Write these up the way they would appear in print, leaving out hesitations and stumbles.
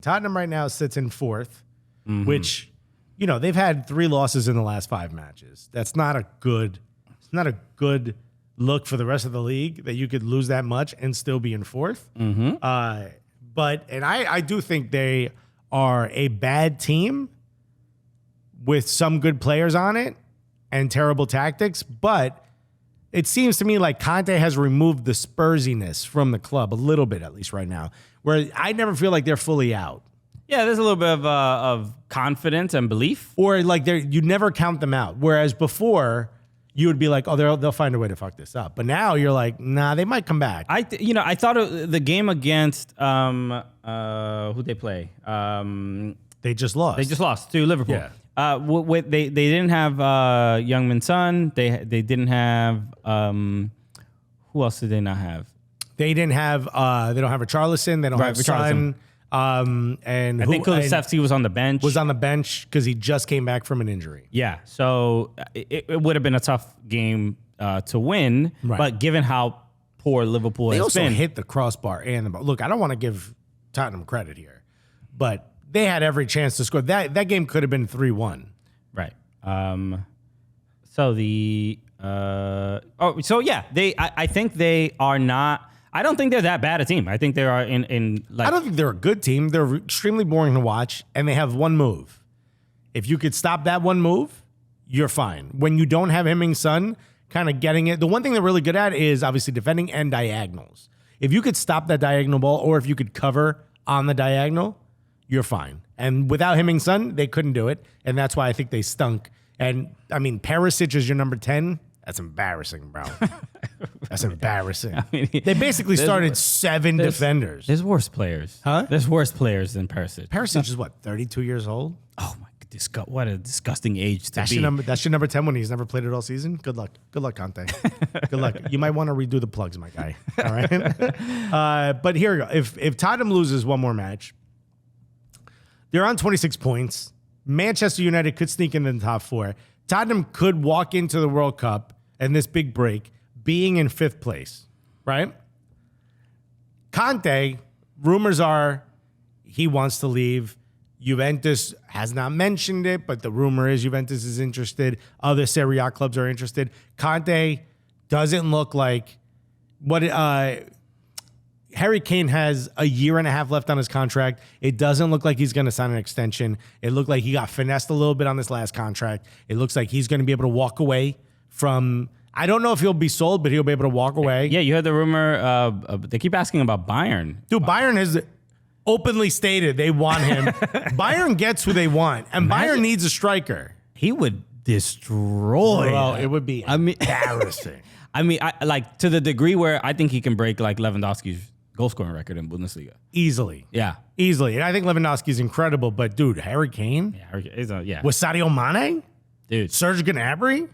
Tottenham right now sits in fourth, which, they've had 3 losses in the last 5 matches. That's not a good look for the rest of the league that you could lose that much and still be in fourth. But I do think they are a bad team with some good players on it and terrible tactics, but it seems to me like Conte has removed the Spursiness from the club a little bit, at least right now, where I never feel like they're fully out. Yeah, there's a little bit of confidence and belief. Or like you never count them out. Whereas before, you would be like, oh, they'll find a way to fuck this up. But now you're like, nah, they might come back. I thought the game against who they play. They just lost. They just lost to Liverpool. Yeah. They didn't have Youngmin Son. They didn't have who else did they not have? They didn't have. They don't have a Richarlison. They don't have Son. And I think Kulusevski was on the bench. Was on the bench because he just came back from an injury. Yeah, so it would have been a tough game to win. Right. But given how poor Liverpool has been, they also hit the crossbar and the ball. Look, I don't want to give Tottenham credit here, but they had every chance to score. That game could have been 3-1. Right. So I think they are not. I don't think they're that bad a team. I think they are in like. I don't think they're a good team. They're extremely boring to watch, and they have one move. If you could stop that one move, you're fine. When you don't have Heung-min Son kind of getting it, the one thing they're really good at is obviously defending and diagonals. If you could stop that diagonal ball, or if you could cover on the diagonal, you're fine. And without Heung-min Son, they couldn't do it, and that's why I think they stunk. And I mean, Perisic is your number 10. That's embarrassing, bro. That's embarrassing. I mean, they basically started 7 defenders. There's worse players. Huh? There's worse players than Perisic. Perisic is what, 32 years old? Oh my god, what a disgusting age to be. That's your number 10 when he's never played it all season? Good luck. Good luck, Conte. Good luck. You might want to redo the plugs, my guy. All right? But here we go. If Tottenham loses one more match, they're on 26 points. Manchester United could sneak into the top 4. Tottenham could walk into the World Cup and this big break being in 5th place, right? Conte, rumors are he wants to leave. Juventus has not mentioned it, but the rumor is Juventus is interested. Other Serie A clubs are interested. Conte doesn't look like what Harry Kane has a year and a half left on his contract. It doesn't look like he's going to sign an extension. It looked like he got finessed a little bit on this last contract. It looks like he's going to be able to walk away from, I don't know if he'll be sold, but he'll be able to walk away. Yeah, you heard the rumor. They keep asking about Bayern. Dude, Bayern has openly stated they want him. Bayern gets who they want, and Bayern needs a striker. He would destroy. Bro, it would be embarrassing. I like to the degree where I think he can break like Lewandowski's goal scoring record in Bundesliga. Easily. Yeah. Easily. And I think Lewandowski's incredible, but dude, Harry Kane? Yeah, Harry Kane. Yeah. With Sadio Mane? Dude. Serge Gnabry?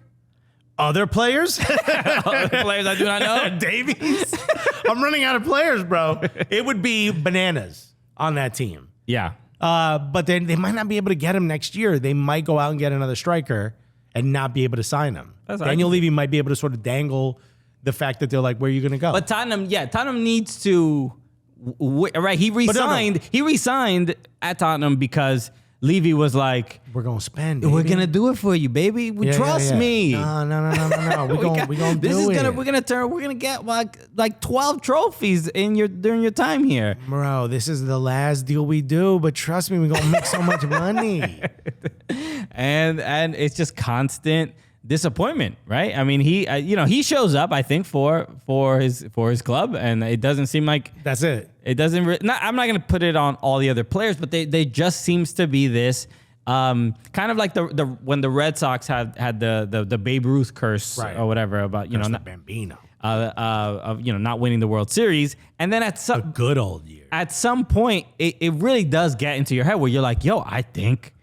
Other players? Other players I do not know? Davies? I'm running out of players, bro. It would be bananas on that team. Yeah. But then they might not be able to get him next year. They might go out and get another striker and not be able to sign him. Daniel Levy might be able to sort of dangle the fact that they're like, where are you going to go? But Tottenham needs to, right? He resigned. He resigned at Tottenham because Levy was like, we're going to spend, baby. We're going to do it for you, baby. Trust me. No. We're going to do it. We're going to get like 12 trophies during your time here. Bro, this is the last deal we do, but trust me, we're going to make so much money. And it's just constant disappointment, right? I mean, he shows up, I think, for his club, and it doesn't seem like that's it. It doesn't. I'm not going to put it on all the other players, but they just seems to be this kind of like the when the Red Sox had the Babe Ruth curse, right, or whatever about Bambino of not winning the World Series, and then at some good old year, at some point it really does get into your head where you're like, yo, I think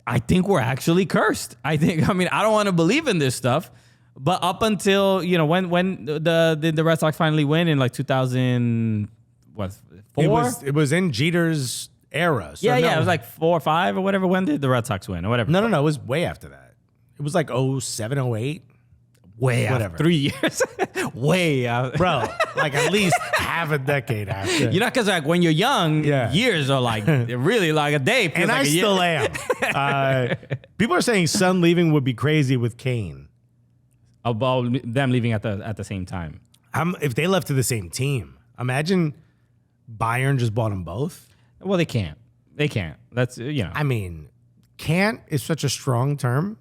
we're actually cursed. I don't want to believe in this stuff, but up until when the Red Sox finally win in like 2004. It was in Jeter's era. So yeah, it was like 4 or 5 or whatever. When did the Red Sox win or whatever? No, it was way after that. It was like 07, 08. way Whatever. out. 3 years, way out. Bro, like at least half a decade after. You know, because like when you're young, Yeah. years are like really like a day. Feels And like I a year. still am. People are saying Son leaving would be crazy with Kane. About them leaving at the same time. If they left to the same team, imagine Bayern just bought them both. Well, they can't. They can't. That's I mean, can't is such a strong term,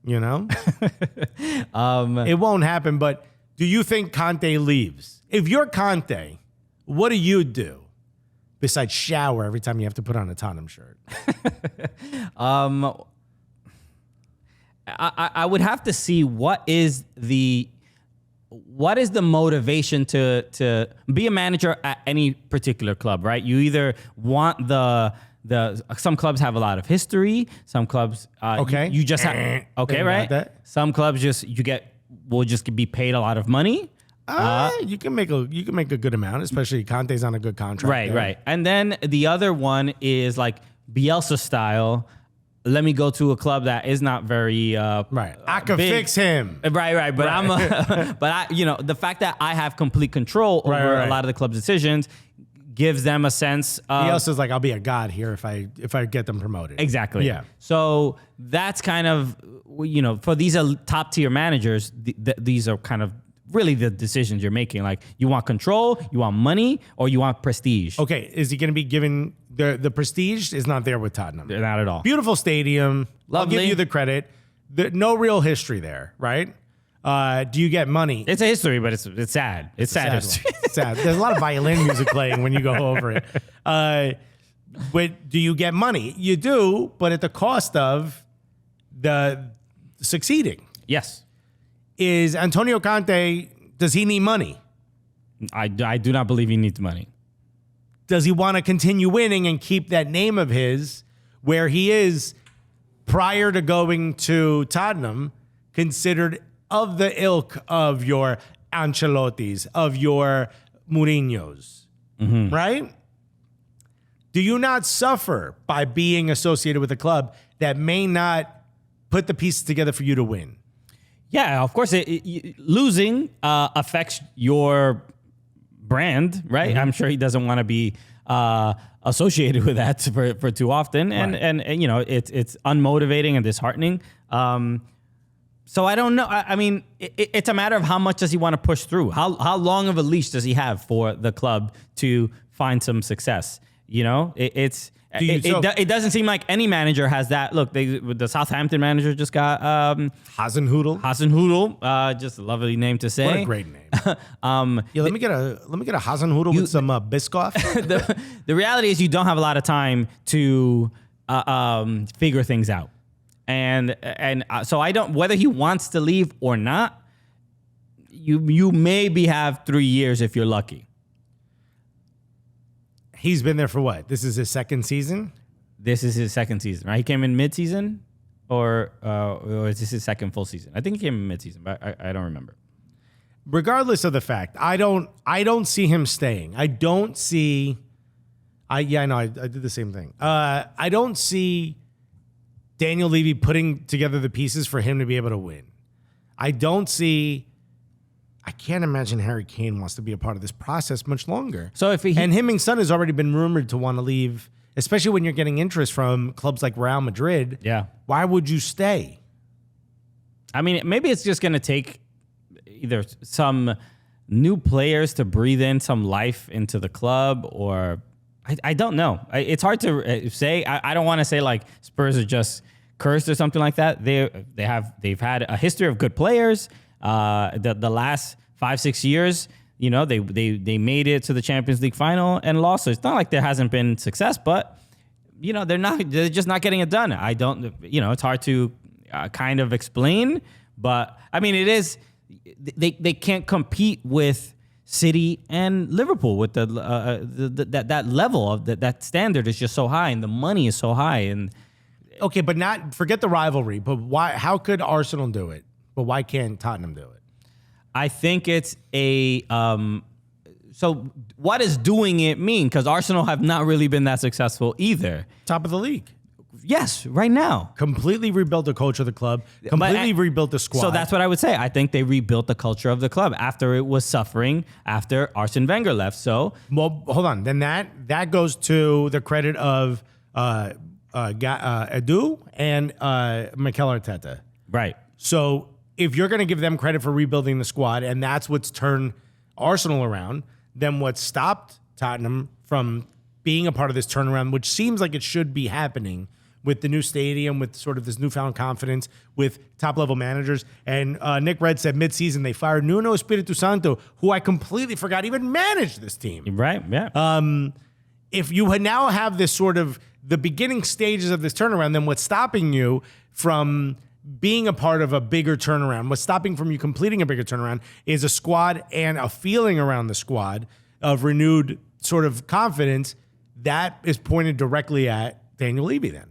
you know? It won't happen, but do you think Conte leaves? If you're Conte, what do you do besides shower every time you have to put on a Tottenham shirt? I would have to see what is the motivation to be a manager at any particular club, right? You either want some clubs have a lot of history, some clubs Okay. you just have okay, Think right? about that. Some clubs will just be paid a lot of money. You can make a good amount, especially Conte's on a good contract. Right, there. right. And then the other one is like Bielsa style. Let me go to a club that is not very Right. I could big. fix him. Right. But the fact that I have complete control over right. a lot of the club's decisions gives them a sense of Bielsa's like, I'll be a god here if I get them promoted. exactly. Yeah. So that's kind of for these top tier managers, these are kind of really the decisions you're making. Like you want control, you want money, or you want prestige. Okay, is he going to be given the prestige? Is not there with Tottenham. Not at all. Beautiful stadium. I'll Lovely. give you the credit. No real history there, right? Do you get money? It's a history, but it's sad. It's sad history. It's sad. There's a lot of violin music playing when you go over it. But do you get money? You do, but at the cost of the succeeding. Yes. Is Antonio Conte, does he need money? I do not believe he needs money. Does he want to continue winning and keep that name of his where he is prior to going to Tottenham considered of the ilk of your Ancelottis, of your Mourinhos, right? Do you not suffer by being associated with a club that may not put the pieces together for you to win? Yeah, of course. Losing affects your brand, right? I'm sure he doesn't want to be associated with that for too often, and it's unmotivating and disheartening. So I don't know. I mean, it's a matter of how much does he want to push through. How long of a leash does he have for the club to find some success? It doesn't seem like any manager has that. Look, the Southampton manager just got Hasenhüttl, just a lovely name to say. What a great name. Let me get a Hasenhüttl with some Biscoff. The reality is you don't have a lot of time to figure things out, and so I don't. Whether he wants to leave or not, you maybe have 3 years if you're lucky. He's been there for what? This is his second season? This is his second season, right? He came in mid-season, or is this his second full season? I think he came in mid-season, but I don't remember. Regardless of the fact, I don't see him staying. I know I did the same thing. I don't see Daniel Levy putting together the pieces for him to be able to win. I can't imagine Harry Kane wants to be a part of this process much longer. So and him Son has already been rumored to want to leave, especially when you're getting interest from clubs like Real Madrid. Yeah. Why would you stay? I mean, maybe it's just going to take either some new players to breathe in some life into the club, or I don't know. It's hard to say. I don't want to say like Spurs are just cursed or something like that. They've had a history of good players. The last 5-6 years, they made it to the Champions League final and lost. So it's not like there hasn't been success, but they're just not getting it done. I don't, it's hard to kind of explain, but I mean, it is, they can't compete with City and Liverpool with that level of that standard is just so high and the money is so high. And okay, but forget the rivalry, but why, how could Arsenal do it? But why can't Tottenham do it? I think it's so what does doing it mean? Because Arsenal have not really been that successful either. Top of the league. Yes, right now. Completely rebuilt the culture of the club. Completely rebuilt the squad. So that's what I would say. I think they rebuilt the culture of the club after it was suffering after Arsene Wenger left. So, well, hold on. Then that goes to the credit of Edu and Mikel Arteta. right. So if you're going to give them credit for rebuilding the squad, and that's what's turned Arsenal around, then what stopped Tottenham from being a part of this turnaround, which seems like it should be happening with the new stadium, with sort of this newfound confidence with top-level managers. And Nick Red said mid-season they fired Nuno Espirito Santo, who I completely forgot even managed this team. Right, yeah. If you now have this sort of the beginning stages of this turnaround, then what's stopping you from being a part of a bigger turnaround, what's stopping from you completing a bigger turnaround is a squad and a feeling around the squad of renewed sort of confidence that is pointed directly at Daniel Levy then.